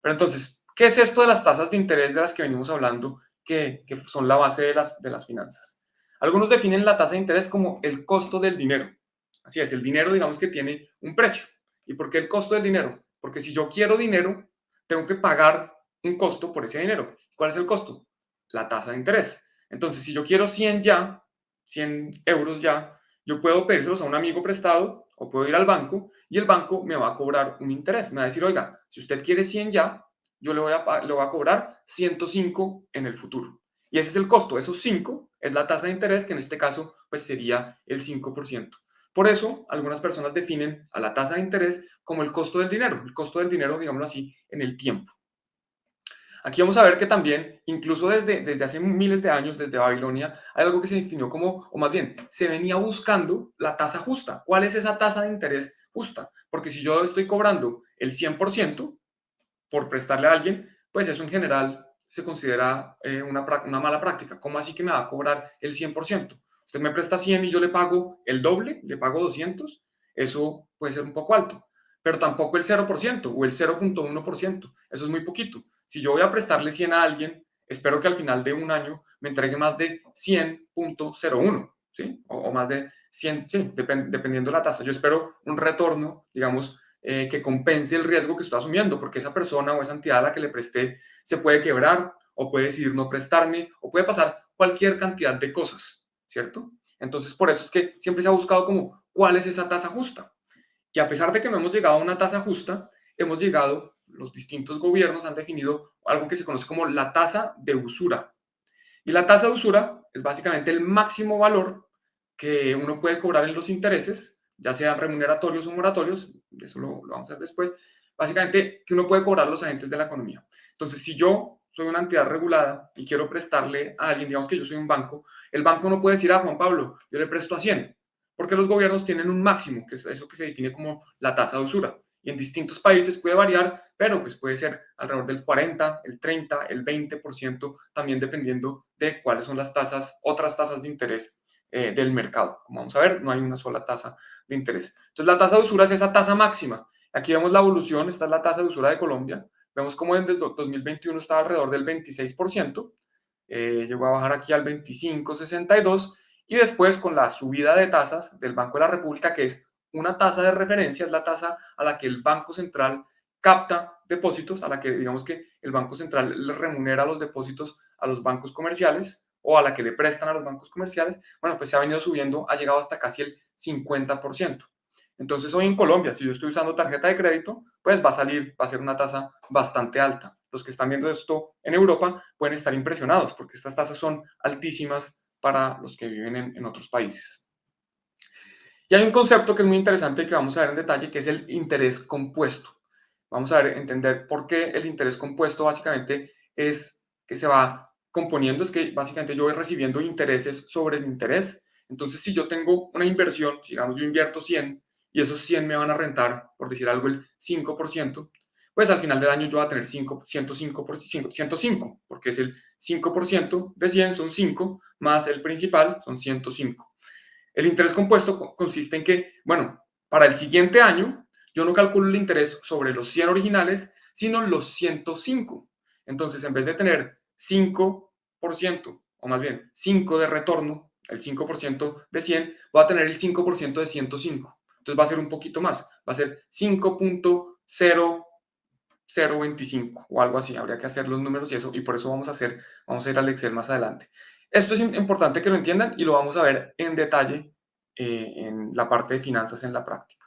Pero entonces, ¿qué es esto de las tasas de interés de las que venimos hablando, que son la base de las finanzas? Algunos definen la tasa de interés como el costo del dinero. Así es, el dinero digamos que tiene un precio. ¿Y por qué el costo del dinero? Porque si yo quiero dinero, tengo que pagar un costo por ese dinero. ¿Cuál es el costo? La tasa de interés. Entonces, si yo quiero 100 ya, 100 euros ya, yo puedo pedírselos a un amigo prestado o puedo ir al banco y el banco me va a cobrar un interés. Me va a decir, oiga, si usted quiere 100 ya, yo le voy a cobrar 105 en el futuro. Y ese es el costo. Esos 5 es la tasa de interés, que en este caso pues sería el 5%. Por eso, algunas personas definen a la tasa de interés como el costo del dinero. El costo del dinero, digámoslo así, en el tiempo. Aquí vamos a ver que también, incluso desde hace miles de años, desde Babilonia, hay algo que se definió como, o más bien, se venía buscando la tasa justa. ¿Cuál es esa tasa de interés justa? Porque si yo estoy cobrando el 100% por prestarle a alguien, pues eso en general se considera una mala práctica. ¿Cómo así que me va a cobrar el 100%? Usted me presta 100 y yo le pago el doble, le pago 200, eso puede ser un poco alto, pero tampoco el 0% o el 0,1%, eso es muy poquito. Si yo voy a prestarle 100 a alguien, espero que al final de un año me entregue más de 100,01, ¿sí? O más de 100, sí, dependiendo de la tasa. Yo espero un retorno, digamos, que compense el riesgo que estoy asumiendo, porque esa persona o esa entidad a la que le presté se puede quebrar o puede decidir no prestarme o puede pasar cualquier cantidad de cosas, ¿cierto? Entonces, por eso es que siempre se ha buscado como cuál es esa tasa justa. Y a pesar de que no hemos llegado a una tasa justa, hemos llegado, los distintos gobiernos han definido algo que se conoce como la tasa de usura. Y la tasa de usura es básicamente el máximo valor que uno puede cobrar en los intereses, ya sean remuneratorios o moratorios, de eso lo vamos a ver después, básicamente que uno puede cobrar a los agentes de la economía. Entonces, si yo soy una entidad regulada y quiero prestarle a alguien, digamos que yo soy un banco, el banco no puede decir a Juan Pablo, yo le presto a 100, porque los gobiernos tienen un máximo, que es eso que se define como la tasa de usura. Y en distintos países puede variar, pero pues puede ser alrededor del 40, el 30, el 20%, también dependiendo de cuáles son las tasas, otras tasas de interés del mercado. Como vamos a ver, no hay una sola tasa de interés. Entonces, la tasa de usura es esa tasa máxima. Aquí vemos la evolución, esta es la tasa de usura de Colombia. Vemos cómo desde el 2021 estaba alrededor del 26%, llegó a bajar aquí al 25,62%, y después con la subida de tasas del Banco de la República, que es una tasa de referencia, es la tasa a la que el Banco Central capta depósitos, a la que digamos que el Banco Central le remunera los depósitos a los bancos comerciales o a la que le prestan a los bancos comerciales, bueno, pues se ha venido subiendo, ha llegado hasta casi el 50%. Entonces hoy en Colombia, si yo estoy usando tarjeta de crédito, pues va a ser una tasa bastante alta. Los que están viendo esto en Europa pueden estar impresionados porque estas tasas son altísimas para los que viven en otros países. Y hay un concepto que es muy interesante que vamos a ver en detalle, que es el interés compuesto. Vamos a ver, entender por qué el interés compuesto básicamente es que se va componiendo, es que básicamente yo voy recibiendo intereses sobre el interés. Entonces, si yo tengo una inversión, digamos, yo invierto 100 y esos 100 me van a rentar, por decir algo, el 5%, pues al final del año yo voy a tener 105, porque es el 5% de 100 son 5, más el principal son 105. El interés compuesto consiste en que, bueno, para el siguiente año yo no calculo el interés sobre los 100 originales, sino los 105. Entonces, en vez de tener 5%, o más bien 5 de retorno, el 5% de 100, voy a tener el 5% de 105. Entonces va a ser un poquito más, va a ser 5,0025 o algo así. Habría que hacer los números y eso, y por eso vamos a ir al Excel más adelante. Esto es importante que lo entiendan y lo vamos a ver en detalle en la parte de finanzas en la práctica.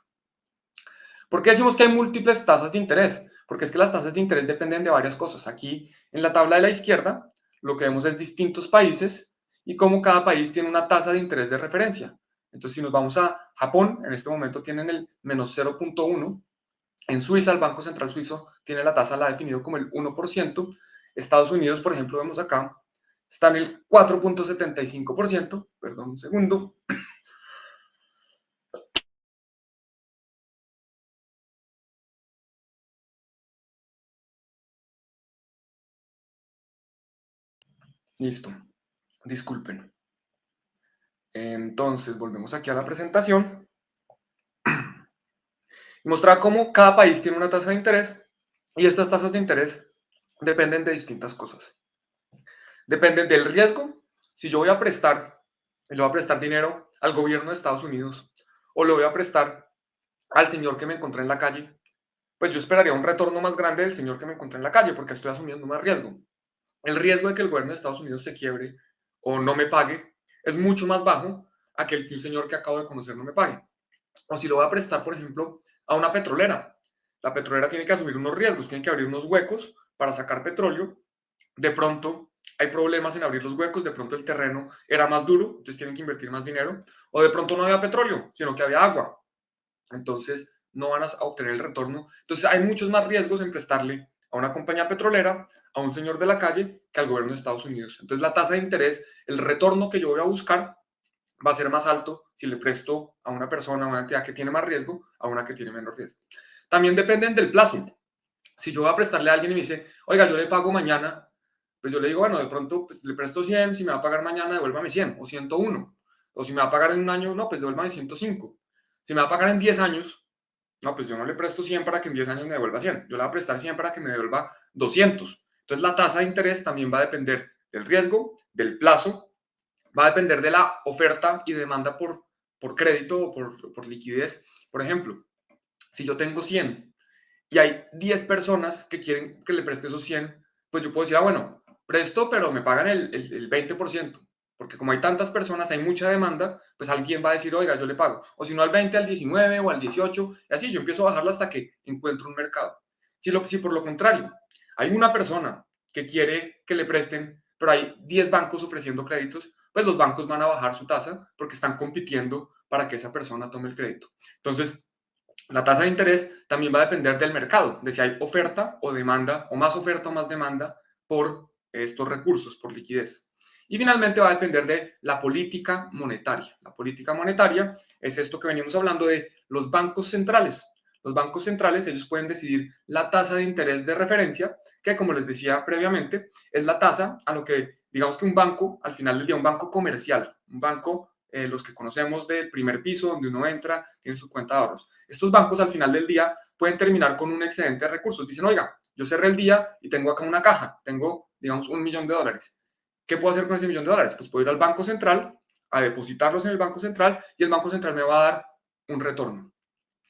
¿Por qué decimos que hay múltiples tasas de interés? Porque es que las tasas de interés dependen de varias cosas. Aquí en la tabla de la izquierda lo que vemos es distintos países y cómo cada país tiene una tasa de interés de referencia. Entonces, si nos vamos a Japón, en este momento tienen el menos 0,1. En Suiza, el Banco Central Suizo tiene la tasa, la ha definido como el 1%. Estados Unidos, por ejemplo, vemos acá, está en el 4,75%. Perdón un segundo. Listo. Disculpen. Entonces, volvemos aquí a la presentación. Mostrar cómo cada país tiene una tasa de interés Y estas tasas de interés dependen de distintas cosas. Dependen del riesgo. Si yo voy a prestar, le voy a prestar dinero al gobierno de Estados Unidos o le voy a prestar al señor que me encontré en la calle, pues yo esperaría un retorno más grande del señor que me encontré en la calle porque estoy asumiendo más riesgo. El riesgo de que el gobierno de Estados Unidos se quiebre o no me pague es mucho más bajo a que el que un señor que acabo de conocer no me pague. O si lo voy a prestar, por ejemplo, a una petrolera. La petrolera tiene que asumir unos riesgos, tiene que abrir unos huecos para sacar petróleo. De pronto hay problemas en abrir los huecos, de pronto el terreno era más duro, entonces tienen que invertir más dinero. O de pronto no había petróleo, sino que había agua. Entonces no van a obtener el retorno. Entonces hay muchos más riesgos en prestarle a una compañía petrolera, a un señor de la calle, que al gobierno de Estados Unidos. Entonces la tasa de interés, el retorno que yo voy a buscar va a ser más alto si le presto a una persona, a una entidad que tiene más riesgo, a una que tiene menos riesgo. También dependen del plazo. Si yo voy a prestarle a alguien y me dice, oiga, yo le pago mañana, pues yo le digo, bueno, de pronto pues, le presto 100, si me va a pagar mañana, devuélvame 100 o 101. O si me va a pagar en un año, no, pues devuélvame 105. Si me va a pagar en 10 años, no, pues yo no le presto 100 para que en 10 años me devuelva 100. Yo le voy a prestar 100 para que me devuelva 200. Entonces la tasa de interés también va a depender del riesgo, del plazo, va a depender de la oferta y demanda por crédito o por liquidez. Por ejemplo, si yo tengo 100 y hay 10 personas que quieren que le preste esos 100, pues yo puedo decir, ah, bueno, presto, pero me pagan el 20%. Porque como hay tantas personas, hay mucha demanda, pues alguien va a decir, oiga, yo le pago. O si no al 20, al 19 o al 18, y así yo empiezo a bajarla hasta que encuentro un mercado. Si por lo contrario, hay una persona que quiere que le presten, pero hay 10 bancos ofreciendo créditos, pues los bancos van a bajar su tasa porque están compitiendo para que esa persona tome el crédito. Entonces, la tasa de interés también va a depender del mercado, de si hay oferta o demanda, o más oferta o más demanda por estos recursos, por liquidez. Y finalmente va a depender de la política monetaria. La política monetaria es esto que venimos hablando de los bancos centrales. Los bancos centrales, ellos pueden decidir la tasa de interés de referencia, que como les decía previamente, es la tasa a lo que, digamos que un banco, al final del día, un banco comercial, un banco los que conocemos del primer piso, donde uno entra, tiene su cuenta de ahorros. Estos bancos al final del día pueden terminar con un excedente de recursos. Dicen, oiga, yo cerré el día y tengo acá una caja, tengo, digamos, $1.000.000. ¿Qué puedo hacer con ese $1.000.000? Pues puedo ir al Banco Central a depositarlos en el Banco Central y el Banco Central me va a dar un retorno.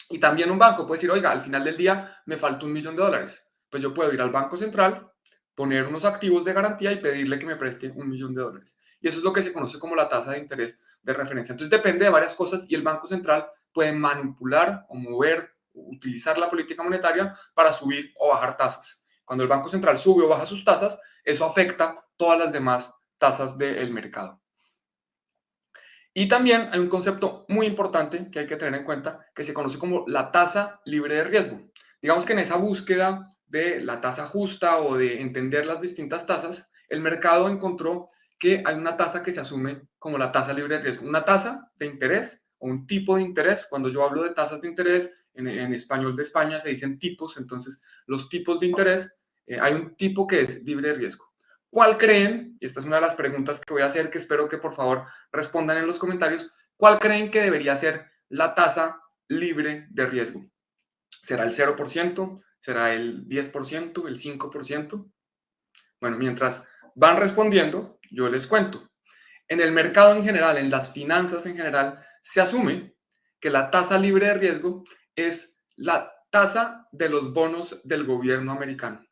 Y también un banco puede decir, oiga, al final del día me falta $1.000.000. Pues yo puedo ir al Banco Central, poner unos activos de garantía y pedirle que me preste $1.000.000. Y eso es lo que se conoce como la tasa de interés de referencia. Entonces depende de varias cosas y el Banco Central puede manipular o mover, utilizar la política monetaria para subir o bajar tasas. Cuando el Banco Central sube o baja sus tasas, eso afecta todas las demás tasas del mercado. Y también hay un concepto muy importante que hay que tener en cuenta que se conoce como la tasa libre de riesgo. Digamos que en esa búsqueda de la tasa justa o de entender las distintas tasas, el mercado encontró que hay una tasa que se asume como la tasa libre de riesgo. Una tasa de interés o un tipo de interés. Cuando yo hablo de tasas de interés, en español de España se dicen tipos, entonces los tipos de interés, hay un tipo que es libre de riesgo. ¿Cuál creen? Y esta es una de las preguntas que voy a hacer, que espero que por favor respondan en los comentarios. ¿Cuál creen que debería ser la tasa libre de riesgo? ¿Será el 0%? ¿Será el 10%? ¿El 5%? Bueno, mientras van respondiendo, yo les cuento. En el mercado en general, en las finanzas en general, se asume que la tasa libre de riesgo es la tasa de los bonos del gobierno americano.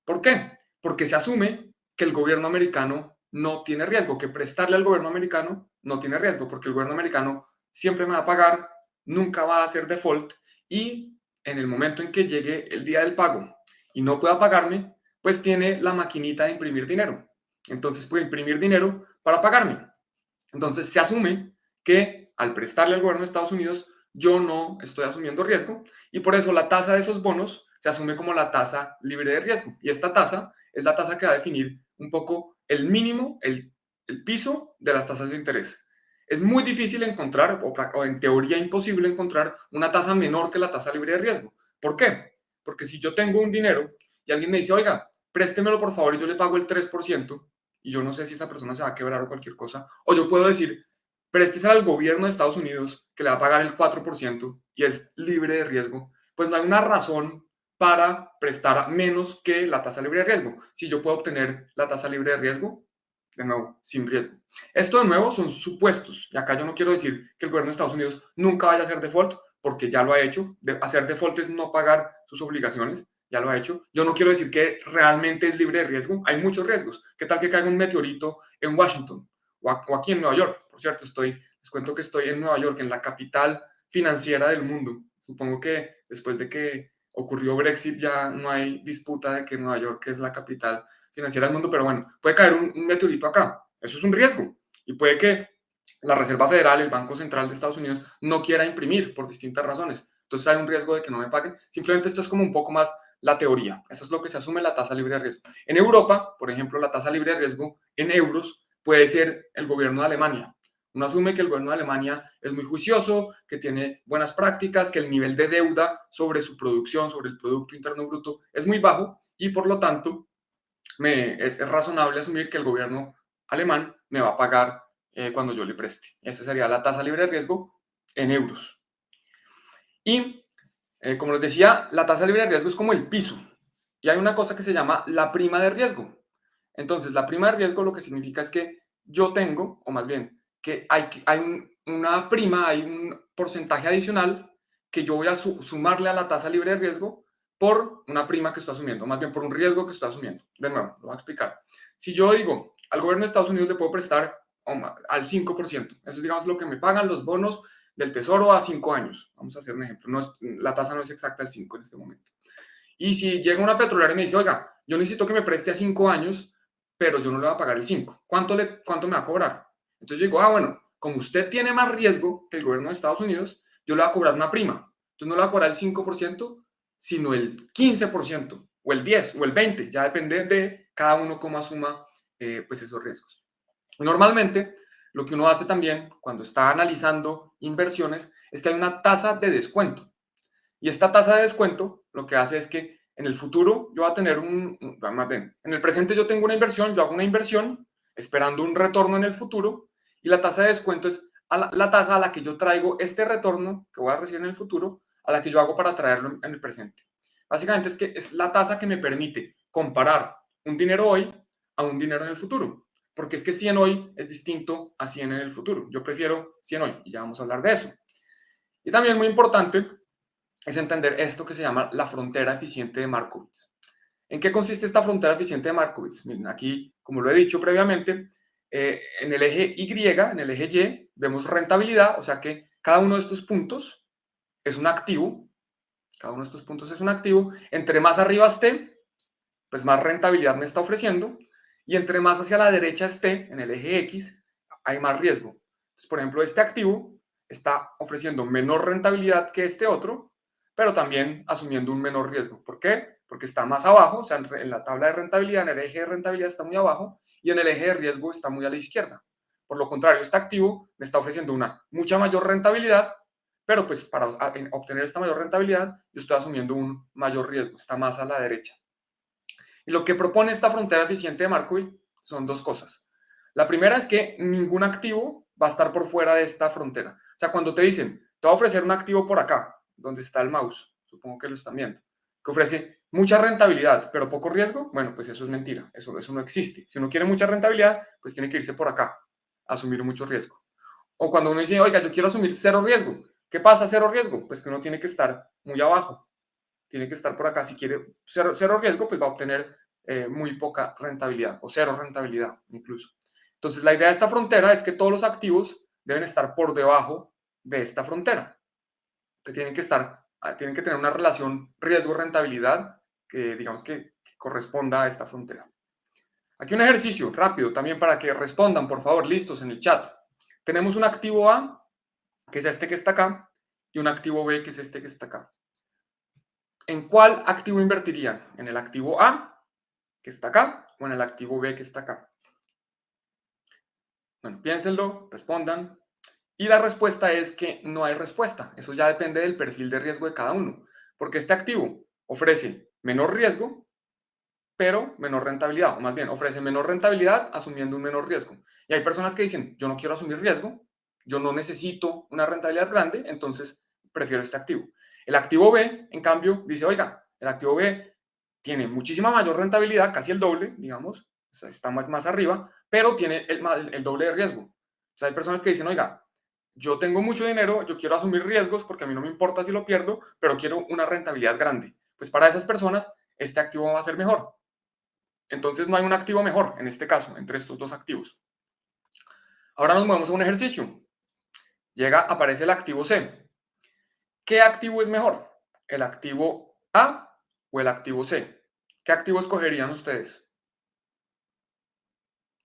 ¿Por qué? Porque se asume que el gobierno americano no tiene riesgo, que prestarle al gobierno americano no tiene riesgo, porque el gobierno americano siempre me va a pagar, nunca va a hacer default y en el momento en que llegue el día del pago y no pueda pagarme, pues tiene la maquinita de imprimir dinero. Entonces puede imprimir dinero para pagarme. Entonces se asume que al prestarle al gobierno de Estados Unidos, yo no estoy asumiendo riesgo y por eso la tasa de esos bonos se asume como la tasa libre de riesgo. Y esta tasa es la tasa que va a definir un poco el mínimo, el piso de las tasas de interés. Es muy difícil encontrar, o en teoría imposible encontrar, una tasa menor que la tasa libre de riesgo. ¿Por qué? Porque si yo tengo un dinero y alguien me dice, oiga, préstemelo por favor y yo le pago el 3%, y yo no sé si esa persona se va a quebrar o cualquier cosa, o yo puedo decir, préstese al gobierno de Estados Unidos que le va a pagar el 4% y es libre de riesgo, pues no hay una razón para prestar menos que la tasa libre de riesgo. Si yo puedo obtener la tasa libre de riesgo, de nuevo, sin riesgo. Esto de nuevo son supuestos. Y acá yo no quiero decir que el gobierno de Estados Unidos nunca vaya a hacer default, porque ya lo ha hecho. Hacer default es no pagar sus obligaciones, ya lo ha hecho. Yo no quiero decir que realmente es libre de riesgo. Hay muchos riesgos. ¿Qué tal que caiga un meteorito en Washington o aquí en Nueva York? Por cierto, les cuento que estoy en Nueva York, en la capital financiera del mundo. Supongo que después de que ocurrió Brexit ya no hay disputa de que Nueva York es la capital financiera del mundo, pero bueno, puede caer un meteorito acá. Eso es un riesgo. Y puede que la Reserva Federal, el Banco Central de Estados Unidos, no quiera imprimir por distintas razones. Entonces hay un riesgo de que no me paguen. Simplemente esto es como un poco más la teoría. Eso es lo que se asume la tasa libre de riesgo. En Europa, por ejemplo, la tasa libre de riesgo en euros puede ser el gobierno de Alemania. Uno asume que el gobierno de Alemania es muy juicioso, que tiene buenas prácticas, que el nivel de deuda sobre su producción, sobre el Producto Interno Bruto, es muy bajo y por lo tanto es razonable asumir que el gobierno alemán me va a pagar cuando yo le preste. Esa sería la tasa libre de riesgo en euros. Y como les decía, la tasa libre de riesgo es como el piso. Y hay una cosa que se llama la prima de riesgo. Entonces, la prima de riesgo lo que significa es que yo tengo, o más bien, que hay una prima, hay un porcentaje adicional que yo voy a sumarle a la tasa libre de riesgo por una prima que estoy asumiendo, más bien por un riesgo que estoy asumiendo. De nuevo, lo voy a explicar. Si yo digo, al gobierno de Estados Unidos le puedo prestar al 5%, eso es, digamos, lo que me pagan los bonos del Tesoro a 5 años. Vamos a hacer un ejemplo. La tasa no es exacta el 5 en este momento. Y si llega una petrolera y me dice, oiga, yo necesito que me preste a 5 años, pero yo no le voy a pagar el 5. ¿Cuánto me va a cobrar? Entonces yo digo, bueno, como usted tiene más riesgo que el gobierno de Estados Unidos, yo le voy a cobrar una prima. Entonces no le voy a cobrar el 5%, sino el 15%, o el 10%, o el 20%. Ya depende de cada uno cómo asuma pues esos riesgos. Normalmente, lo que uno hace también cuando está analizando inversiones es que hay una tasa de descuento. Y esta tasa de descuento lo que hace es que en el futuro yo voy a tener más bien, en el presente yo tengo una inversión, yo hago una inversión esperando un retorno en el futuro y la tasa de descuento es la tasa a la que yo traigo este retorno que voy a recibir en el futuro, a la que yo hago para traerlo en el presente. Básicamente es que es la tasa que me permite comparar un dinero hoy a un dinero en el futuro. Porque es que 100 hoy es distinto a 100 en el futuro. Yo prefiero 100 hoy y ya vamos a hablar de eso. Y también muy importante es entender esto que se llama la frontera eficiente de Markowitz. ¿En qué consiste esta frontera eficiente de Markowitz? Miren, aquí, como lo he dicho previamente, en el eje Y, en el eje Y, vemos rentabilidad, o sea que cada uno de estos puntos es un activo, cada uno de estos puntos es un activo. Entre más arriba esté, pues más rentabilidad me está ofreciendo, y entre más hacia la derecha esté, en el eje X, hay más riesgo. Entonces, por ejemplo, este activo está ofreciendo menor rentabilidad que este otro, pero también asumiendo un menor riesgo. ¿Por qué? Porque está más abajo, o sea, en la tabla de rentabilidad, en el eje de rentabilidad está muy abajo y en el eje de riesgo está muy a la izquierda. Por lo contrario, este activo me está ofreciendo una mucha mayor rentabilidad, pero pues para obtener esta mayor rentabilidad yo estoy asumiendo un mayor riesgo, está más a la derecha. Y lo que propone esta frontera eficiente de Markowitz son dos cosas. La primera es que ningún activo va a estar por fuera de esta frontera. O sea, cuando te dicen, te voy a ofrecer un activo por acá, donde está el mouse, supongo que lo están viendo, que ofrece mucha rentabilidad, pero poco riesgo, bueno, pues eso es mentira, eso no existe. Si uno quiere mucha rentabilidad, pues tiene que irse por acá, a asumir mucho riesgo. O cuando uno dice, oiga, yo quiero asumir cero riesgo. ¿Qué pasa cero riesgo? Pues que uno tiene que estar muy abajo, tiene que estar por acá. Si quiere cero riesgo, pues va a obtener muy poca rentabilidad o cero rentabilidad incluso. Entonces, la idea de esta frontera es que todos los activos deben estar por debajo de esta frontera. Que tienen que tener una relación riesgo-rentabilidad que digamos que corresponda a esta frontera. Aquí un ejercicio rápido también para que respondan, por favor, listos en el chat. Tenemos un activo A, que es este que está acá, y un activo B, que es este que está acá. ¿En cuál activo invertirían? ¿En el activo A, que está acá, o en el activo B, que está acá? Bueno, piénsenlo, respondan. Y la respuesta es que no hay respuesta. Eso ya depende del perfil de riesgo de cada uno. Porque este activo ofrece menor riesgo, pero menor rentabilidad. O más bien, ofrece menor rentabilidad asumiendo un menor riesgo. Y hay personas que dicen, yo no quiero asumir riesgo, yo no necesito una rentabilidad grande, entonces prefiero este activo. El activo B, en cambio, dice, oiga, El activo B tiene muchísima mayor rentabilidad, casi el doble, digamos, o sea, está más arriba, pero tiene el doble de riesgo. O sea, hay personas que dicen, oiga, yo tengo mucho dinero, yo quiero asumir riesgos porque a mí no me importa si lo pierdo, pero quiero una rentabilidad grande. Pues para esas personas, este activo va a ser mejor. Entonces no hay un activo mejor, en este caso, entre estos dos activos. Ahora nos movemos a un ejercicio. Aparece el activo C. ¿Qué activo es mejor? ¿El activo A o el activo C? ¿Qué activo escogerían ustedes?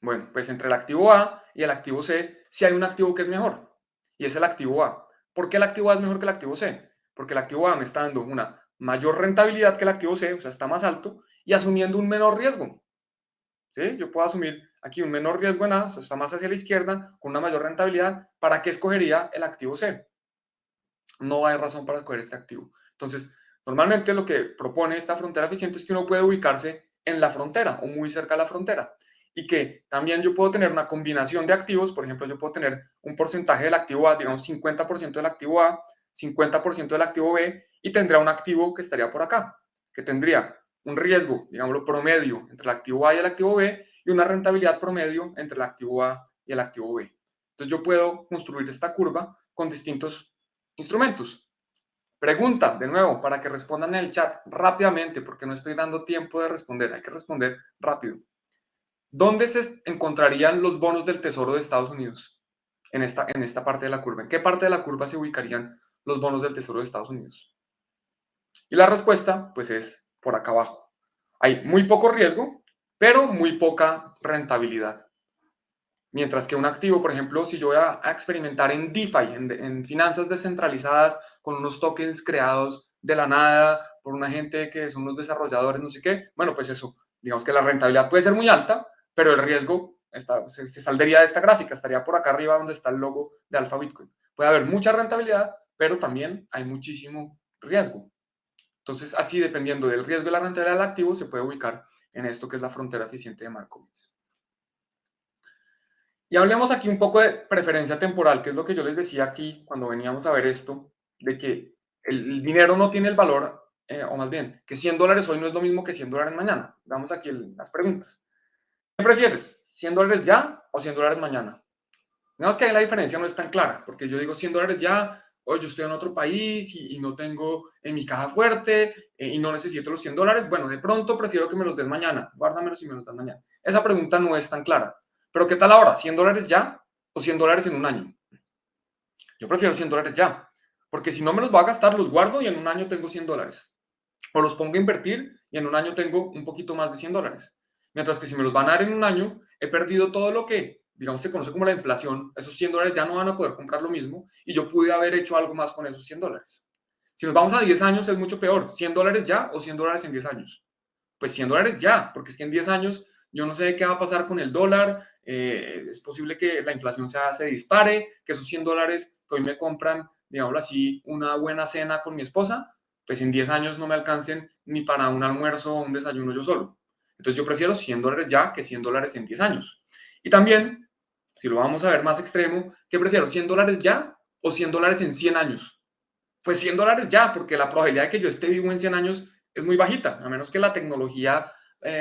Bueno, pues entre el activo A y el activo C, sí hay un activo que es mejor, y es el activo A. ¿Por qué el activo A es mejor que el activo C? Porque el activo A me está dando una mayor rentabilidad que el activo C, o sea, está más alto, y asumiendo un menor riesgo. ¿Sí? Yo puedo asumir aquí un menor riesgo en A, o sea, está más hacia la izquierda, con una mayor rentabilidad. ¿Para qué escogería el activo C? No hay razón para escoger este activo. Entonces, normalmente lo que propone esta frontera eficiente es que uno puede ubicarse en la frontera o muy cerca de la frontera y que también yo puedo tener una combinación de activos. Por ejemplo, yo puedo tener un porcentaje del activo A, digamos 50% del activo A, 50% del activo B, y tendría un activo que estaría por acá, que tendría un riesgo, digámoslo, promedio entre el activo A y el activo B, y una rentabilidad promedio entre el activo A y el activo B. Entonces yo puedo construir esta curva con distintos instrumentos. Pregunta, de nuevo, para que respondan en el chat rápidamente, porque no estoy dando tiempo de responder, hay que responder rápido. ¿Dónde se encontrarían los bonos del Tesoro de Estados Unidos en esta parte de la curva? ¿En qué parte de la curva se ubicarían los bonos del Tesoro de Estados Unidos? Y la respuesta, pues, es por acá abajo. Hay muy poco riesgo, pero muy poca rentabilidad. Mientras que un activo, por ejemplo, si yo voy a experimentar en DeFi, en finanzas descentralizadas, con unos tokens creados de la nada por una gente que son unos desarrolladores, no sé qué, bueno, pues eso, digamos que la rentabilidad puede ser muy alta, pero el riesgo se saldría de esta gráfica, estaría por acá arriba donde está el logo de Alpha Bitcoin. Puede haber mucha rentabilidad, pero también hay muchísimo riesgo. Entonces, así dependiendo del riesgo y la rentabilidad del activo, se puede ubicar en esto que es la frontera eficiente de Markowitz. Y hablemos aquí un poco de preferencia temporal, que es lo que yo les decía aquí cuando veníamos a ver esto, de que el dinero no tiene el valor, o más bien, que $100 hoy no es lo mismo que $100 mañana. Veamos aquí las preguntas. ¿Qué prefieres? ¿$100 ya o $100 mañana? Digamos que ahí la diferencia no es tan clara, porque yo digo $100 ya, o yo estoy en otro país y no tengo en mi caja fuerte y no necesito los $100. Bueno, de pronto prefiero que me los des mañana. Guárdamelos y me los das mañana. Esa pregunta no es tan clara. Pero ¿qué tal ahora? ¿$100 ya o $100 en un año? Yo prefiero $100 ya, porque si no me los voy a gastar, los guardo y en un año tengo $100. O los pongo a invertir y en un año tengo un poquito más de $100. Mientras que si me los van a dar en un año, he perdido todo lo que, digamos, se conoce como la inflación. Esos $100 ya no van a poder comprar lo mismo y yo pude haber hecho algo más con esos $100. Si nos vamos a 10 años es mucho peor. ¿$100 ya o $100 en 10 años? Pues $100 ya, porque es que en 10 años yo no sé qué va a pasar con el dólar. Es posible que la inflación se dispare, que esos $100 que hoy me compran, digámoslo así, una buena cena con mi esposa, pues en 10 años no me alcancen ni para un almuerzo o un desayuno yo solo. Entonces yo prefiero $100 ya que $100 en 10 años. Y también, si lo vamos a ver más extremo, ¿qué prefiero? ¿$100 ya o $100 en 100 años? Pues $100 ya, porque la probabilidad de que yo esté vivo en 100 años es muy bajita, a menos que la tecnología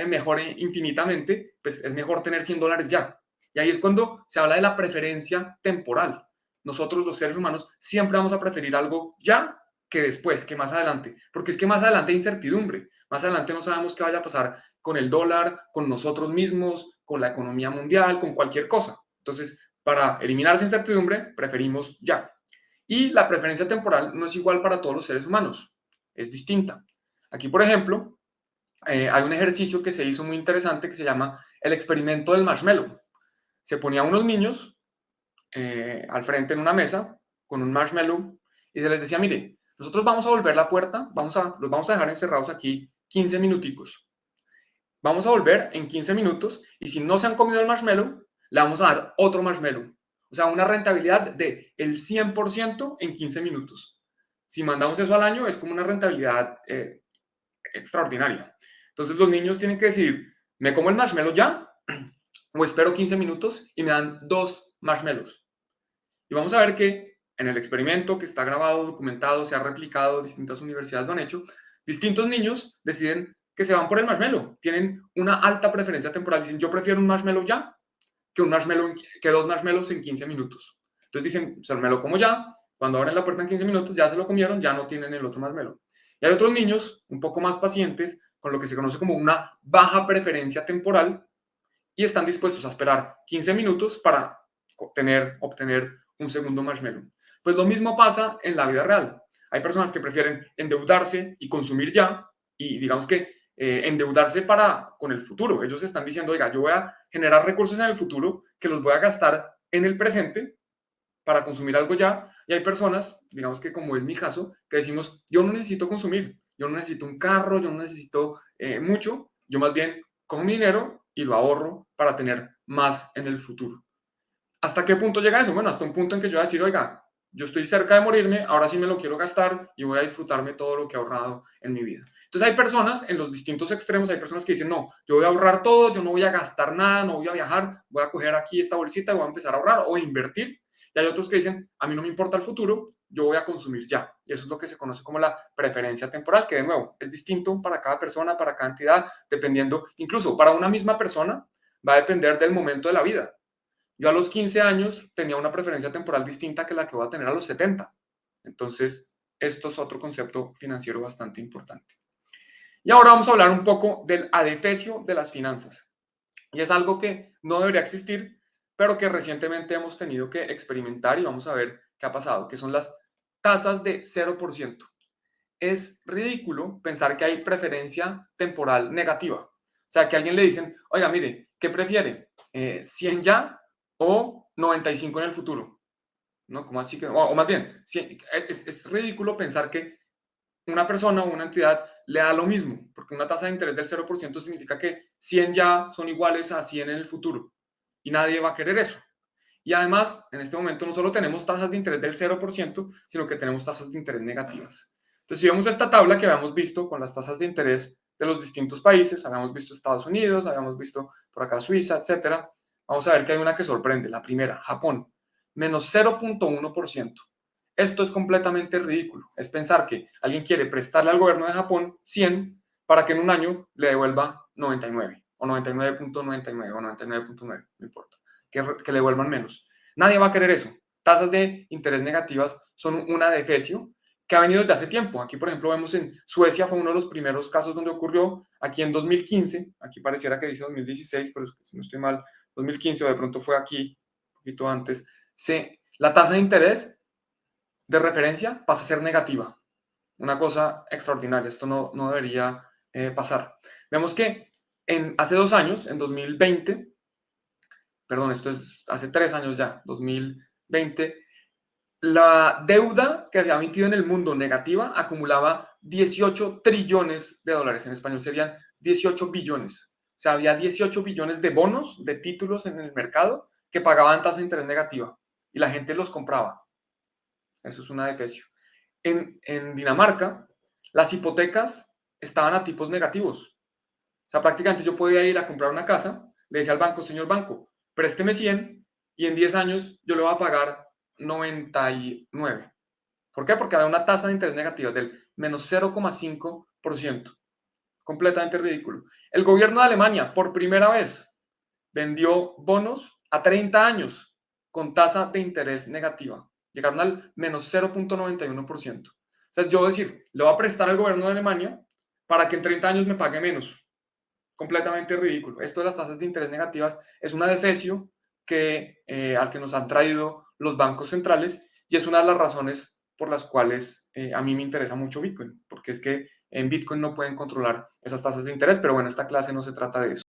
mejore infinitamente, pues es mejor tener $100 ya. Y ahí es cuando se habla de la preferencia temporal. Nosotros los seres humanos siempre vamos a preferir algo ya que después, que más adelante, porque es que más adelante hay incertidumbre, más adelante no sabemos qué vaya a pasar con el dólar, con nosotros mismos, con la economía mundial, con cualquier cosa. Entonces, para eliminar esa incertidumbre, preferimos ya. Y la preferencia temporal no es igual para todos los seres humanos, es distinta. Aquí, por ejemplo, hay un ejercicio que se hizo muy interesante que se llama el experimento del marshmallow. Se ponía a unos niños al frente en una mesa con un marshmallow y se les decía, mire, nosotros vamos a volver la puerta, los vamos a dejar encerrados aquí 15 minuticos. Vamos a volver en 15 minutos y si no se han comido el marshmallow, le vamos a dar otro marshmallow. O sea, una rentabilidad de el 100% en 15 minutos. Si mandamos eso al año, es como una rentabilidad extraordinaria. Entonces los niños tienen que decidir, ¿me como el marshmallow ya? ¿O espero 15 minutos y me dan 2 marshmallows? Y vamos a ver que en el experimento que está grabado, documentado, se ha replicado, distintas universidades lo han hecho, Distintos niños deciden que se van por el marshmallow, tienen una alta preferencia temporal, dicen yo prefiero un marshmallow ya que, que dos marshmallows en 15 minutos. Entonces dicen, pues me lo como ya, cuando abren la puerta en 15 minutos ya se lo comieron, ya no tienen el otro marshmallow. Y hay otros niños un poco más pacientes, con lo que se conoce como una baja preferencia temporal, y están dispuestos a esperar 15 minutos para obtener un segundo marshmallow. Pues lo mismo pasa en la vida real. Hay personas que prefieren endeudarse y consumir ya, y digamos que endeudarse con el futuro. Ellos están diciendo, oiga, yo voy a generar recursos en el futuro que los voy a gastar en el presente para consumir algo ya. Y hay personas, digamos que como es mi caso, que decimos, yo no necesito consumir, yo no necesito un carro, yo no necesito mucho, yo más bien cojo mi dinero y lo ahorro para tener más en el futuro. ¿Hasta qué punto llega eso? Bueno, hasta un punto en que yo voy a decir, oiga, yo estoy cerca de morirme, ahora sí me lo quiero gastar y voy a disfrutarme todo lo que he ahorrado en mi vida. Entonces hay personas en los distintos extremos, hay personas que dicen, no, yo voy a ahorrar todo, yo no voy a gastar nada, no voy a viajar, voy a coger aquí esta bolsita y voy a empezar a ahorrar o invertir. Y hay otros que dicen, a mí no me importa el futuro, yo voy a consumir ya. Y eso es lo que se conoce como la preferencia temporal, que de nuevo es distinto para cada persona, para cada entidad, dependiendo, incluso para una misma persona, va a depender del momento de la vida. Yo a los 15 años tenía una preferencia temporal distinta que la que voy a tener a los 70. Entonces, esto es otro concepto financiero bastante importante. Y ahora vamos a hablar un poco del adefesio de las finanzas. Y es algo que no debería existir, pero que recientemente hemos tenido que experimentar y vamos a ver qué ha pasado, que son las tasas de 0%. Es ridículo pensar que hay preferencia temporal negativa. O sea, que a alguien le dicen, oiga, mire, ¿qué prefiere? ¿100 ya o 95 en el futuro? ¿No? ¿Cómo así que? O más bien, es ridículo pensar que una persona o una entidad le da lo mismo, porque una tasa de interés del 0% significa que 100 ya son iguales a 100 en el futuro y nadie va a querer eso. Y además, en este momento no solo tenemos tasas de interés del 0%, sino que tenemos tasas de interés negativas. Entonces, si vemos esta tabla que habíamos visto con las tasas de interés de los distintos países, habíamos visto Estados Unidos, habíamos visto por acá Suiza, etcétera, vamos a ver que hay una que sorprende, la primera, Japón, menos 0.1%. Esto es completamente ridículo. Es pensar que alguien quiere prestarle al gobierno de Japón 100 para que en un año le devuelva 99 o 99.99 o 99.9, no importa, que le devuelvan menos. Nadie va a querer eso. Tasas de interés negativas son un adefesio que ha venido desde hace tiempo. Aquí, por ejemplo, vemos en Suecia fue uno de los primeros casos donde ocurrió, aquí en 2015, aquí pareciera que dice 2016, pero si no estoy mal, 2015 o de pronto fue aquí, un poquito antes, la tasa de interés de referencia pasa a ser negativa. Una cosa extraordinaria, esto no debería pasar. Vemos que hace 2 años, en 2020, perdón, esto es hace 3 años ya, 2020, la deuda que había emitido en el mundo negativa acumulaba 18 trillones de dólares. En español serían 18 billones. O sea, había 18 billones de bonos, de títulos en el mercado que pagaban tasa de interés negativa y la gente los compraba. Eso es un adefesio. En Dinamarca, las hipotecas estaban a tipos negativos. O sea, prácticamente yo podía ir a comprar una casa, le decía al banco, señor banco, présteme 100 y en 10 años yo le voy a pagar 99. ¿Por qué? Porque había una tasa de interés negativa del menos 0,5%. Completamente ridículo. El gobierno de Alemania, por primera vez, vendió bonos a 30 años con tasa de interés negativa. Llegaron al menos 0.91%. O sea, yo decir, le voy a prestar al gobierno de Alemania para que en 30 años me pague menos. Completamente ridículo. Esto de las tasas de interés negativas es un adefesio al que nos han traído los bancos centrales y es una de las razones por las cuales a mí me interesa mucho Bitcoin, porque es que en Bitcoin no pueden controlar esas tasas de interés, pero bueno, esta clase no se trata de eso.